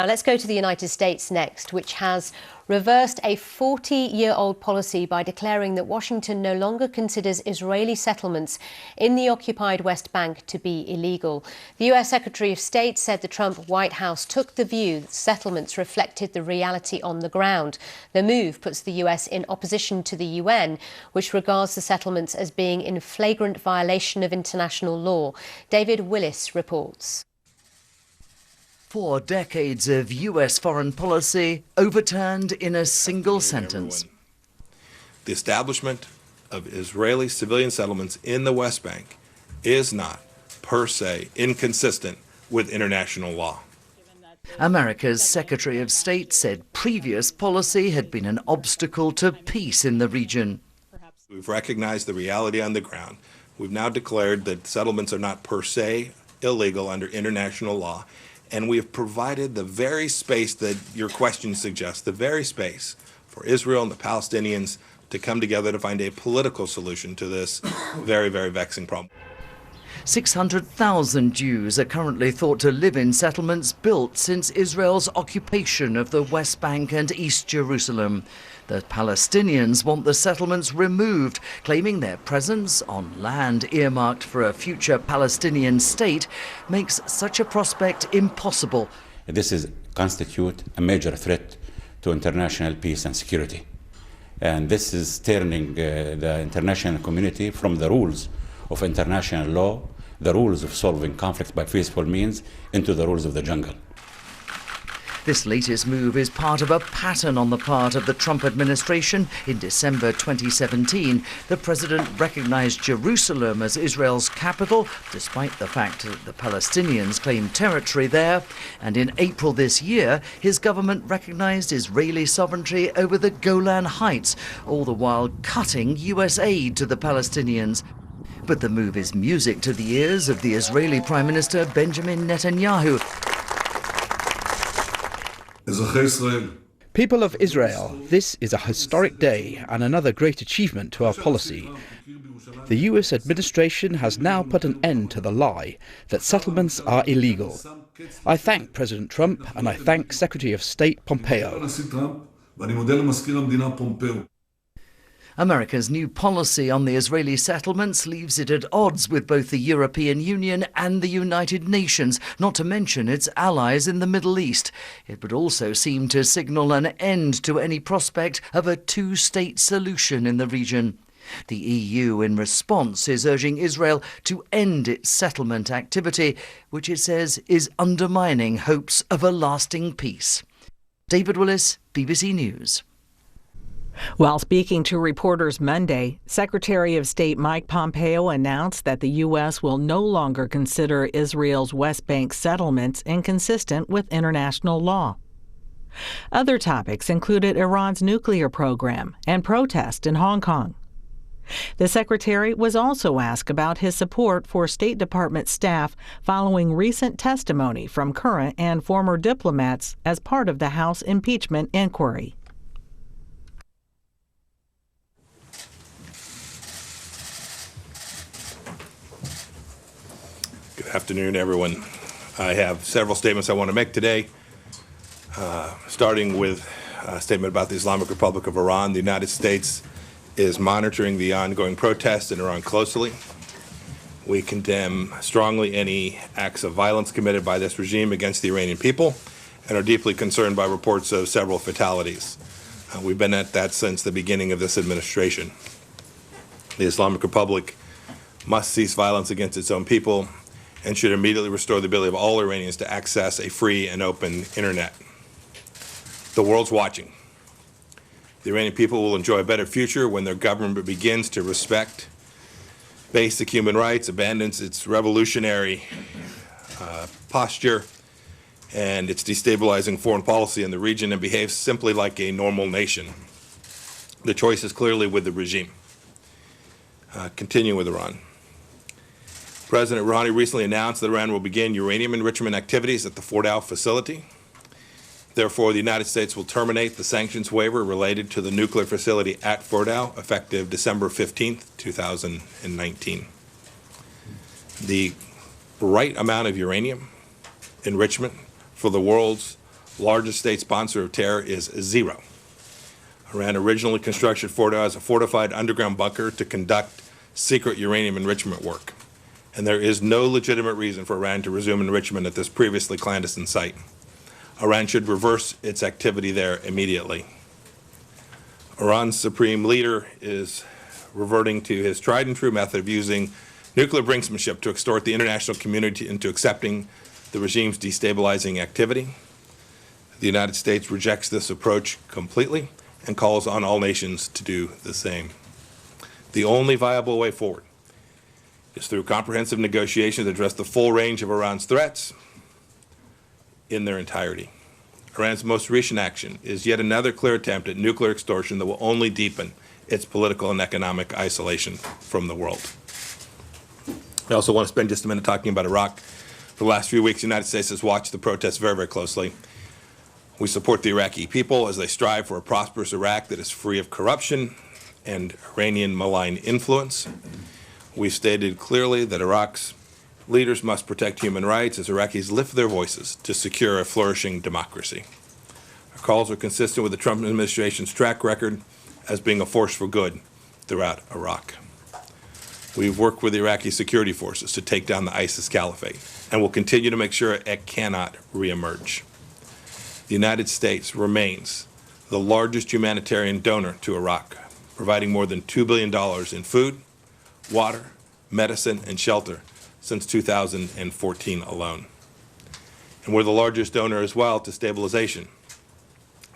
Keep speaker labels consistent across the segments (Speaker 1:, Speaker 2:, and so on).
Speaker 1: Now let's go to the United States next, which has reversed a 40-year-old policy by declaring that Washington no longer considers Israeli settlements in the occupied West Bank to be illegal. The US Secretary of State said the Trump White House took the view that settlements reflected the reality on the ground. The move puts the US in opposition to the UN, which regards the settlements as being in flagrant violation of international law. David Willis reports.
Speaker 2: 4 decades of US foreign policy overturned in a single sentence.
Speaker 3: The establishment of Israeli civilian settlements in the West Bank is not, per se, inconsistent with international law.
Speaker 2: America's Secretary of State said previous policy had been an obstacle to peace in the region.
Speaker 3: We've recognized the reality on the ground. We've now declared that settlements are not per se illegal under international law. And we have provided the very space that your question suggests, the very space for Israel and the Palestinians to come together to find a political solution to this very, very vexing problem.
Speaker 2: 600,000 Jews are currently thought to live in settlements built since Israel's occupation of the West Bank and East Jerusalem. The Palestinians want the settlements removed, claiming their presence on land earmarked for a future Palestinian state makes such a prospect impossible.
Speaker 4: This constitutes a major threat to international peace and security. And this is turning the international community from the rules of international law, the rules of solving conflicts by peaceful means, into the rules of the jungle.
Speaker 2: This latest move is part of a pattern on the part of the Trump administration. In December 2017, the president recognized Jerusalem as Israel's capital, despite the fact that the Palestinians claim territory there. And in April this year, his government recognized Israeli sovereignty over the Golan Heights, all the while cutting US aid to the Palestinians. But the move is music to the ears of the Israeli Prime Minister Benjamin Netanyahu.
Speaker 5: People of Israel, this is a historic day and another great achievement to our policy. The US administration has now put an end to the lie that settlements are illegal. I thank President Trump and I thank Secretary of State Pompeo.
Speaker 2: America's new policy on the Israeli settlements leaves it at odds with both the European Union and the United Nations, not to mention its allies in the Middle East. It would also seem to signal an end to any prospect of a two-state solution in the region. The EU, in response, is urging Israel to end its settlement activity, which it says is undermining hopes of a lasting peace. David Willis, BBC News.
Speaker 6: While speaking to reporters Monday, Secretary of State Mike Pompeo announced that the U.S. will no longer consider Israel's West Bank settlements inconsistent with international law. Other topics included Iran's nuclear program and protests in Hong Kong. The secretary was also asked about his support for State Department staff following recent testimony from current and former diplomats as part of the House impeachment inquiry.
Speaker 3: Good afternoon, everyone. I have several statements I want to make today, starting with a statement about the Islamic Republic of Iran. The United States is monitoring the ongoing protests in Iran closely. We condemn strongly any acts of violence committed by this regime against the Iranian people and are deeply concerned by reports of several fatalities. We've been at that since the beginning of this administration. The Islamic Republic must cease violence against its own people and should immediately restore the ability of all Iranians to access a free and open internet. The world's watching. The Iranian people will enjoy a better future when their government begins to respect basic human rights, abandons its revolutionary posture and its destabilizing foreign policy in the region and behaves simply like a normal nation. The choice is clearly with the regime. Continuing with Iran. President Rouhani recently announced that Iran will begin uranium enrichment activities at the Fordow facility. Therefore, the United States will terminate the sanctions waiver related to the nuclear facility at Fordow, effective December 15th, 2019. The right amount of uranium enrichment for the world's largest state sponsor of terror, is zero. Iran originally constructed Fordo as a fortified underground bunker to conduct secret uranium enrichment work, and there is no legitimate reason for Iran to resume enrichment at this previously clandestine site. Iran should reverse its activity there immediately. Iran's supreme leader is reverting to his tried and true method of using nuclear brinksmanship to extort the international community into accepting the regime's destabilizing activity. The United States rejects this approach completely and calls on all nations to do the same. The only viable way forward is through comprehensive negotiations that address the full range of Iran's threats in their entirety. Iran's most recent action is yet another clear attempt at nuclear extortion that will only deepen its political and economic isolation from the world. I also want to spend just a minute talking about Iraq. For the last few weeks, the United States has watched the protests very, very closely. We support the Iraqi people as they strive for a prosperous Iraq that is free of corruption and Iranian malign influence. We've stated clearly that Iraq's leaders must protect human rights as Iraqis lift their voices to secure a flourishing democracy. Our calls are consistent with the Trump administration's track record as being a force for good throughout Iraq. We've worked with the Iraqi security forces to take down the ISIS caliphate and will continue to make sure it cannot reemerge. The United States remains the largest humanitarian donor to Iraq, providing more than $2 billion in food, water, medicine, and shelter since 2014 alone. And we're the largest donor as well to stabilization,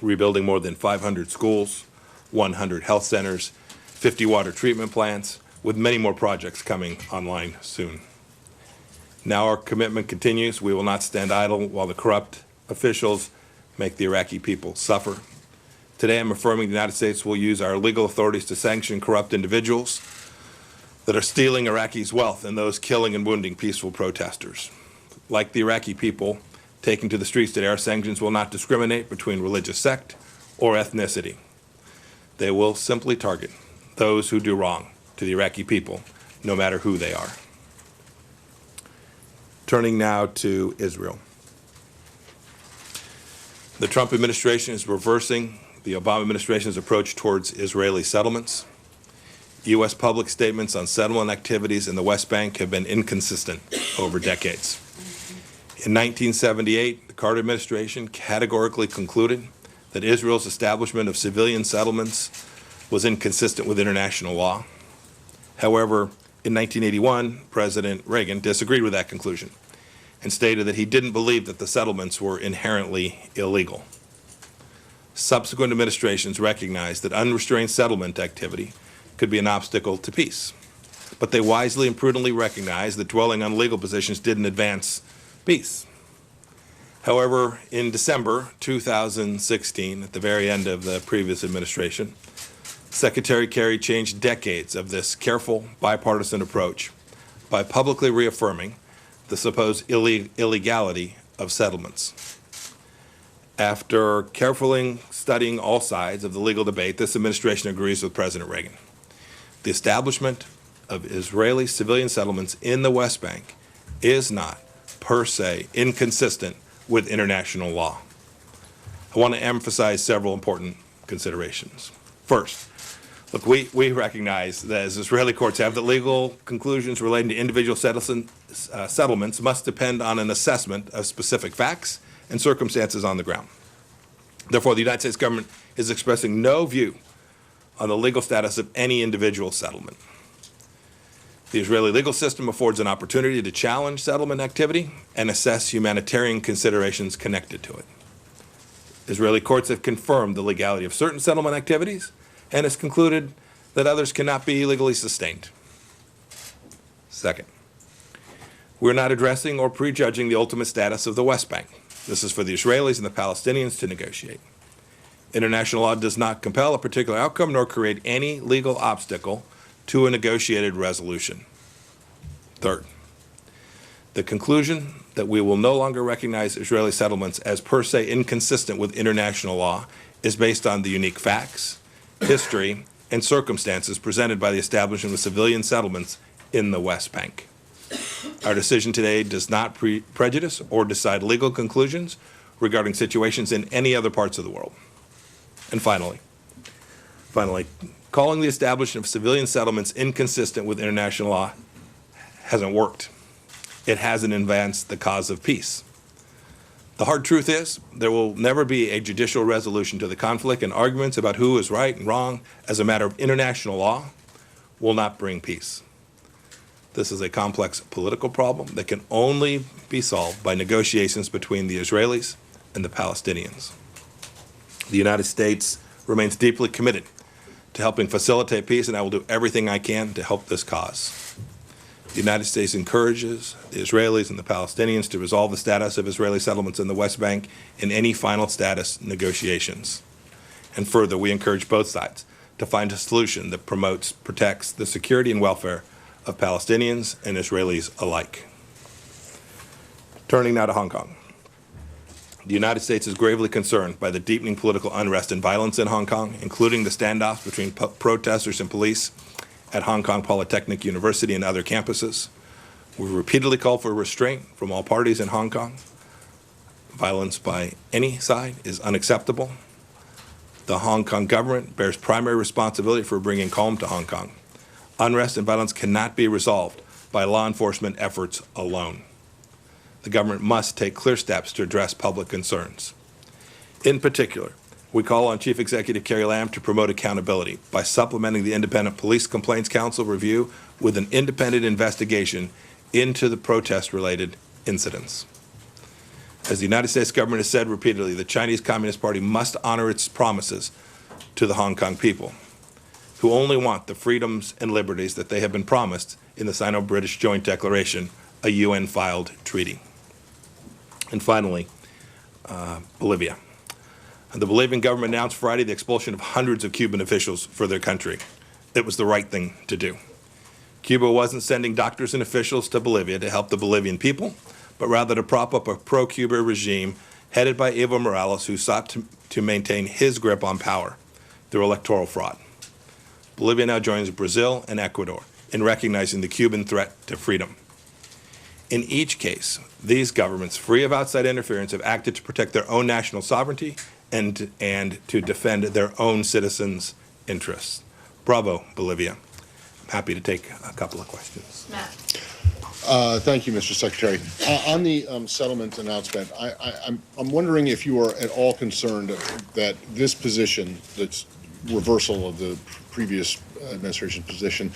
Speaker 3: rebuilding more than 500 schools, 100 health centers, 50 water treatment plants, with many more projects coming online soon. Now our commitment continues. We will not stand idle while the corrupt officials make the Iraqi people suffer. Today I'm affirming the United States will use our legal authorities to sanction corrupt individuals that are stealing Iraqis' wealth and those killing and wounding peaceful protesters. Like the Iraqi people taking to the streets today, our sanctions will not discriminate between religious sect or ethnicity. They will simply target those who do wrong to the Iraqi people, no matter who they are. Turning now to Israel. The Trump administration is reversing the Obama administration's approach towards Israeli settlements. U.S. public statements on settlement activities in the West Bank have been inconsistent over decades. In 1978, the Carter administration categorically concluded that Israel's establishment of civilian settlements was inconsistent with international law. However, in 1981, President Reagan disagreed with that conclusion and stated that he didn't believe that the settlements were inherently illegal. Subsequent administrations recognized that unrestrained settlement activity could be an obstacle to peace, but they wisely and prudently recognized that dwelling on legal positions didn't advance peace. However, in December 2016, at the very end of the previous administration, Secretary Kerry changed decades of this careful, bipartisan approach by publicly reaffirming the supposed illegality of settlements. After carefully studying all sides of the legal debate, this administration agrees with President Reagan. The establishment of Israeli civilian settlements in the West Bank is not, per se, inconsistent with international law. I want to emphasize several important considerations. First, look, we recognize that as Israeli courts have, that legal conclusions relating to individual settlements must depend on an assessment of specific facts and circumstances on the ground. Therefore, the United States government is expressing no view on the legal status of any individual settlement. The Israeli legal system affords an opportunity to challenge settlement activity and assess humanitarian considerations connected to it. Israeli courts have confirmed the legality of certain settlement activities and has concluded that others cannot be legally sustained. Second, we're not addressing or prejudging the ultimate status of the West Bank. This is for the Israelis and the Palestinians to negotiate. International law does not compel a particular outcome nor create any legal obstacle to a negotiated resolution. Third, the conclusion that we will no longer recognize Israeli settlements as per se inconsistent with international law is based on the unique facts, history, and circumstances presented by the establishment of civilian settlements in the West Bank. Our decision today does not prejudice or decide legal conclusions regarding situations in any other parts of the world. And finally, calling the establishment of civilian settlements inconsistent with international law hasn't worked. It hasn't advanced the cause of peace. The hard truth is, there will never be a judicial resolution to the conflict, and arguments about who is right and wrong as a matter of international law will not bring peace. This is a complex political problem that can only be solved by negotiations between the Israelis and the Palestinians. The United States remains deeply committed to helping facilitate peace, and I will do everything I can to help this cause. The United States encourages the Israelis and the Palestinians to resolve the status of Israeli settlements in the West Bank in any final status negotiations. And further, we encourage both sides to find a solution that protects the security and welfare of Palestinians and Israelis alike. Turning now to Hong Kong. The United States is gravely concerned by the deepening political unrest and violence in Hong Kong, including the standoffs between protesters and police at Hong Kong Polytechnic University and other campuses. We've repeatedly called for restraint from all parties in Hong Kong. Violence by any side is unacceptable. The Hong Kong government bears primary responsibility for bringing calm to Hong Kong. Unrest and violence cannot be resolved by law enforcement efforts alone. The government must take clear steps to address public concerns. In particular, we call on Chief Executive Carrie Lam to promote accountability by supplementing the Independent Police Complaints Council review with an independent investigation into the protest-related incidents. As the United States government has said repeatedly, the Chinese Communist Party must honor its promises to the Hong Kong people, who only want the freedoms and liberties that they have been promised in the Sino-British Joint Declaration, a UN-filed treaty. And finally, Bolivia. The Bolivian government announced Friday the expulsion of hundreds of Cuban officials for their country. It was the right thing to do. Cuba wasn't sending doctors and officials to Bolivia to help the Bolivian people, but rather to prop up a pro-Cuba regime headed by Evo Morales, who sought to maintain his grip on power through electoral fraud. Bolivia now joins Brazil and Ecuador in recognizing the Cuban threat to freedom. In each case, these governments, free of outside interference, have acted to protect their own national sovereignty and to defend their own citizens' interests. Bravo, Bolivia. I'm happy to take a couple of questions.
Speaker 1: Matt.
Speaker 7: Thank you, Mr. Secretary. On the settlement announcement, I'm wondering if you are at all concerned that this position, that's reversal of the previous administration's position,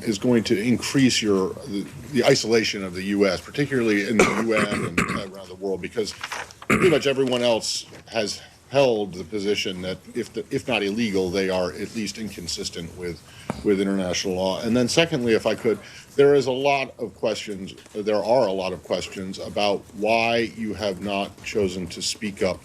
Speaker 7: is going to increase the isolation of the U.S., particularly in the UN and around the world, because pretty much everyone else has held the position that if not illegal, they are at least inconsistent with international law. And then secondly, if I could, there are a lot of questions about why you have not chosen to speak up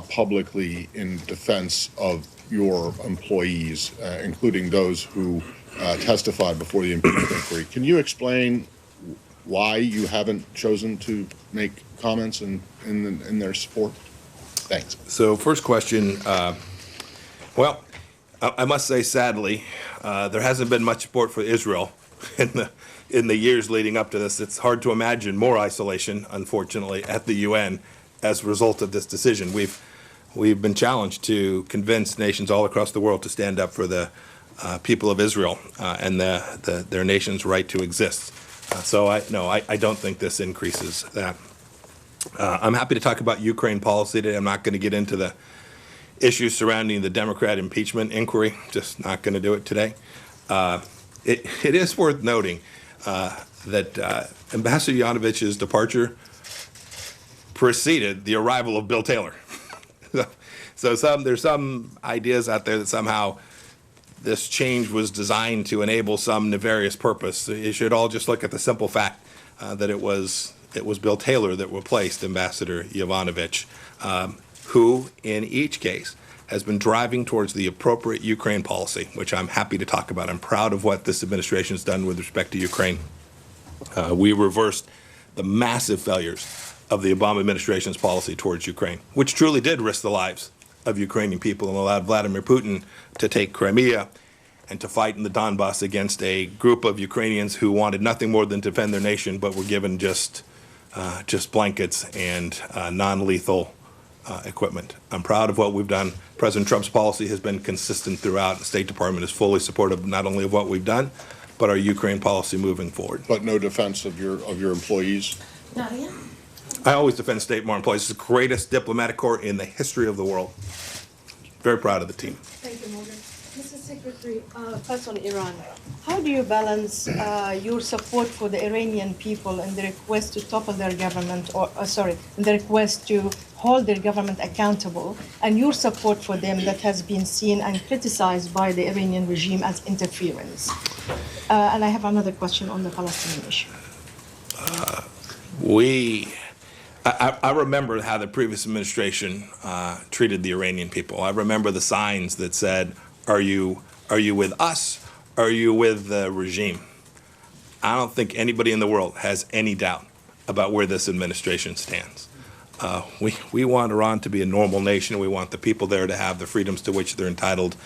Speaker 7: publicly in defense of your employees, including those who testified before the impeachment inquiry. Can you explain why you haven't chosen to make comments in their support? Thanks.
Speaker 3: So first question, well, I must say, sadly, there hasn't been much support for Israel in the years leading up to this. It's hard to imagine more isolation, unfortunately, at the UN as a result of this decision. We've been challenged to convince nations all across the world to stand up for the people of Israel and their nation's right to exist. So I don't think this increases that. I'm happy to talk about Ukraine policy today. I'm not going to get into the issues surrounding the Democrat impeachment inquiry. Just not going to do it today. It is worth noting that Ambassador Yovanovitch's departure preceded the arrival of Bill Taylor. So there's some ideas out there that somehow this change was designed to enable some nefarious purpose. You should all just look at the simple fact that it was Bill Taylor that replaced Ambassador Yovanovitch, who in each case has been driving towards the appropriate Ukraine policy, which I'm happy to talk about. I'm proud of what this administration has done with respect to Ukraine. We reversed the massive failures of the Obama administration's policy towards Ukraine, which truly did risk the lives of Ukrainian people and allowed Vladimir Putin to take Crimea and to fight in the Donbass against a group of Ukrainians who wanted nothing more than to defend their nation, but were given just blankets and non-lethal equipment. I'm proud of what we've done. President Trump's policy has been consistent throughout. The State Department is fully supportive not only of what we've done, but our Ukraine policy moving forward.
Speaker 7: But no defense of your employees?
Speaker 8: Nadia?
Speaker 3: I always defend State Department employees. It's the greatest diplomatic corps in the history of the world. Very proud of the team.
Speaker 8: Thank you, Morgan. Mr. Secretary, first on Iran, how do you balance your support for the Iranian people and the request to topple their government, and the request to hold their government accountable, and your support for them that has been seen and criticized by the Iranian regime as interference? And I have another question on the Palestinian issue.
Speaker 3: I remember how the previous administration treated the Iranian people. I remember the signs that said, are you with us? Are you with the regime? I don't think anybody in the world has any doubt about where this administration stands. We want Iran to be a normal nation. We want the people there to have the freedoms to which they're entitled,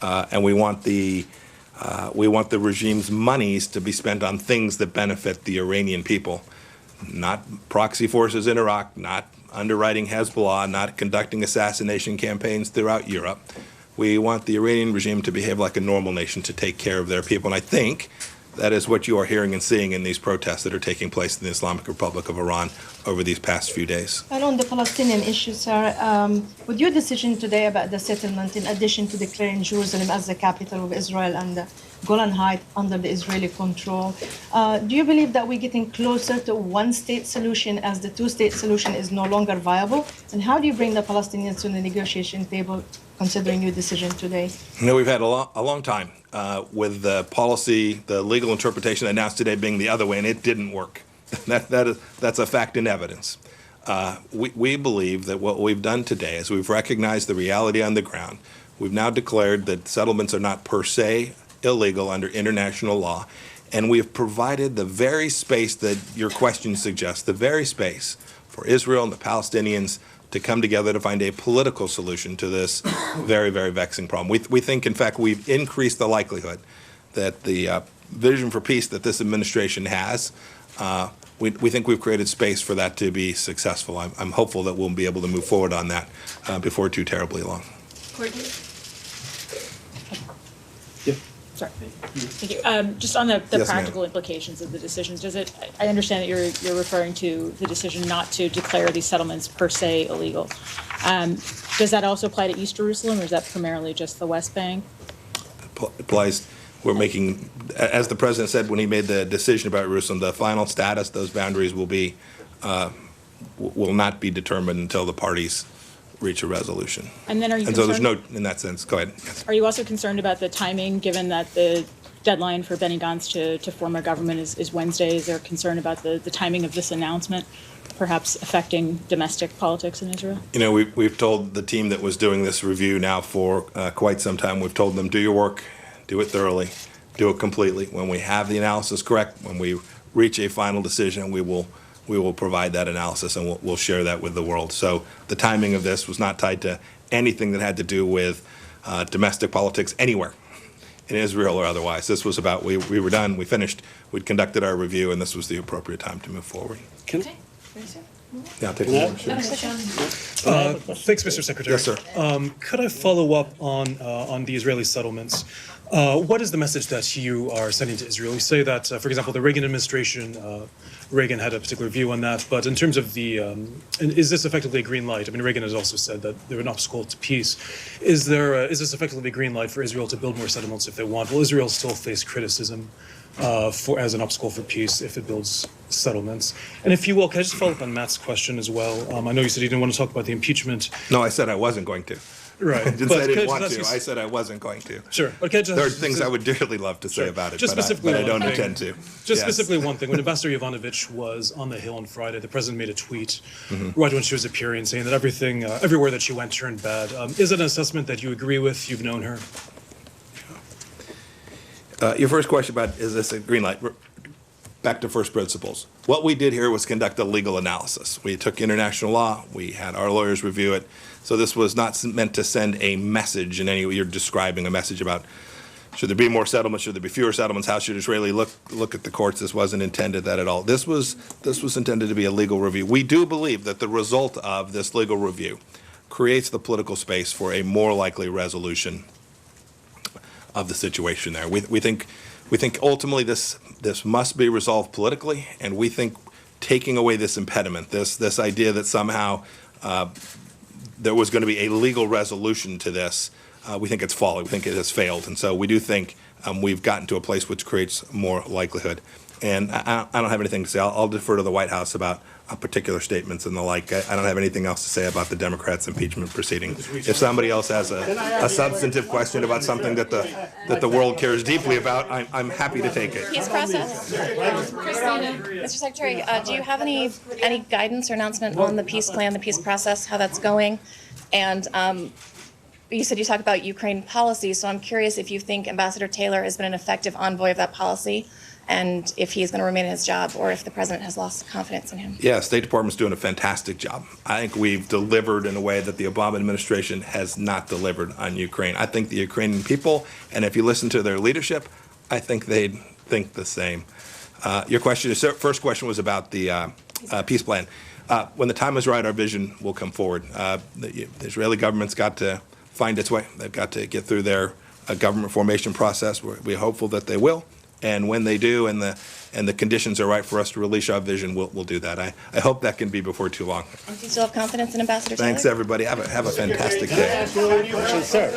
Speaker 3: and we want the regime's monies to be spent on things that benefit the Iranian people, not proxy forces in Iraq, not underwriting Hezbollah, not conducting assassination campaigns throughout Europe. We want the Iranian regime to behave like a normal nation, to take care of their people. And I think that is what you are hearing and seeing in these protests that are taking place in the Islamic Republic of Iran over these past few days.
Speaker 8: And on the Palestinian issue, sir, with your decision today about the settlement, in addition to declaring Jerusalem as the capital of Israel and the Golan Heights under the Israeli control, do you believe that we're getting closer to a one-state solution as the two-state solution is no longer viable? And how do you bring the Palestinians to the negotiation table, considering your decision today?
Speaker 3: You know, we've had a long time with the policy, the legal interpretation announced today being the other way, and it didn't work. That's a fact and evidence. We believe that what we've done today is we've recognized the reality on the ground. We've now declared that settlements are not per se illegal under international law, and we have provided the very space that your question suggests, the very space for Israel and the Palestinians to come together to find a political solution to this very, very vexing problem. We think, in fact, we've increased the likelihood that the vision for peace that this administration has, we think we've created space for that to be successful. I'm hopeful that we'll be able to move forward on that before too terribly long.
Speaker 8: Courtney?
Speaker 9: Sorry. Thank you. Just on the
Speaker 3: Yes,
Speaker 9: practical
Speaker 3: ma'am.
Speaker 9: implications of the decisions, I understand that you're referring to the decision not to declare these settlements per se illegal. Does that also apply to East Jerusalem, or is that primarily just the West Bank?
Speaker 3: Applies. We're making, as the president said when he made the decision about Jerusalem, the final status, those boundaries will not be determined until the parties reach a resolution.
Speaker 9: And then are you
Speaker 3: And so there's
Speaker 9: concerned?
Speaker 3: no, in that sense, go ahead. Yes.
Speaker 9: Are you also concerned about the timing, given that the deadline for Benny Gantz to form a government is Wednesday? Is there concern about the timing of this announcement perhaps affecting domestic politics in Israel?
Speaker 3: You know, we've told the team that was doing this review now for quite some time, we've told them, do your work, do it thoroughly, do it completely. When we have the analysis correct, when we reach a final decision, we will provide that analysis, and we'll share that with the world. So the timing of this was not tied to anything that had to do with domestic politics anywhere in Israel or otherwise. This was about, we were done, we finished, we'd conducted our review, and this was the appropriate time to move forward.
Speaker 8: Okay.
Speaker 3: Yeah, I'll take one more. Sure.
Speaker 10: Thanks, Mr. Secretary.
Speaker 3: Yes, sir.
Speaker 10: Could I follow up on the Israeli settlements? What is the message that you are sending to Israel? You say that, for example, the Reagan administration, Reagan had a particular view on that, but in terms of is this effectively a green light? I mean, Reagan has also said that they're an obstacle to peace. Is this effectively a green light for Israel to build more settlements if they want? Will Israel still face criticism as an obstacle for peace if it builds settlements? And if you will, can I just follow up on Matt's question as well? I know you said you didn't want to talk about the impeachment.
Speaker 3: No, I said I wasn't going to.
Speaker 10: Right.
Speaker 3: I didn't say I didn't want to. I said I wasn't going to.
Speaker 10: Sure. Okay.
Speaker 3: There are things I would dearly love to say about it,
Speaker 10: Just
Speaker 3: but
Speaker 10: specifically
Speaker 3: I don't
Speaker 10: one thing.
Speaker 3: intend to.
Speaker 10: Just
Speaker 3: Yes.
Speaker 10: specifically one thing. When Ambassador Yovanovitch was on the Hill on Friday, the president made a tweet right when she was appearing saying that everything, everywhere that she went turned bad. Is it an assessment that you agree with? You've known her.
Speaker 3: Your first question about, is this a green light? Back to first principles. What we did here was conduct a legal analysis. We took international law. We had our lawyers review it. So this was not meant to send a message in any way. You're describing a message about, should there be more settlements? Should there be fewer settlements? How should Israeli look at the courts? This wasn't intended that at all. This was intended to be a legal review. We do believe that the result of this legal review creates the political space for a more likely resolution of the situation there. We think ultimately this must be resolved politically, and we think taking away this impediment, this idea that somehow there was going to be a legal resolution to this, we think it's folly. We think it has failed, and so we do think we've gotten to a place which creates more likelihood. And I don't have anything to say. I'll defer to the White House about particular statements and the like. I don't have anything else to say about the Democrats' impeachment proceeding. If somebody else has a substantive question about something that the world cares deeply about, I'm happy to take it.
Speaker 11: Peace process. Christina, Mr. Secretary, do you have any guidance or announcement on the peace plan, the peace process, how that's going? And you said you talked about Ukraine policy, so I'm curious if you think Ambassador Taylor has been an effective envoy of that policy, and if he's going to remain in his job, or if the president has lost confidence in him.
Speaker 3: Yeah, State Department's doing a fantastic job. I think we've delivered in a way that the Obama administration has not delivered on Ukraine. I think the Ukrainian people, and if you listen to their leadership, I think they'd think the same. Your first question was about the peace plan. When the time is right, our vision will come forward. The Israeli government's got to find its way. They've got to get through their government formation process. We're hopeful that they will. And when they do, and the conditions are right for us to release our vision, we'll do that. I hope that can be before too long.
Speaker 11: And do you still have confidence in Ambassador Taylor?
Speaker 3: Thanks, everybody. Have a fantastic day.
Speaker 7: Sir.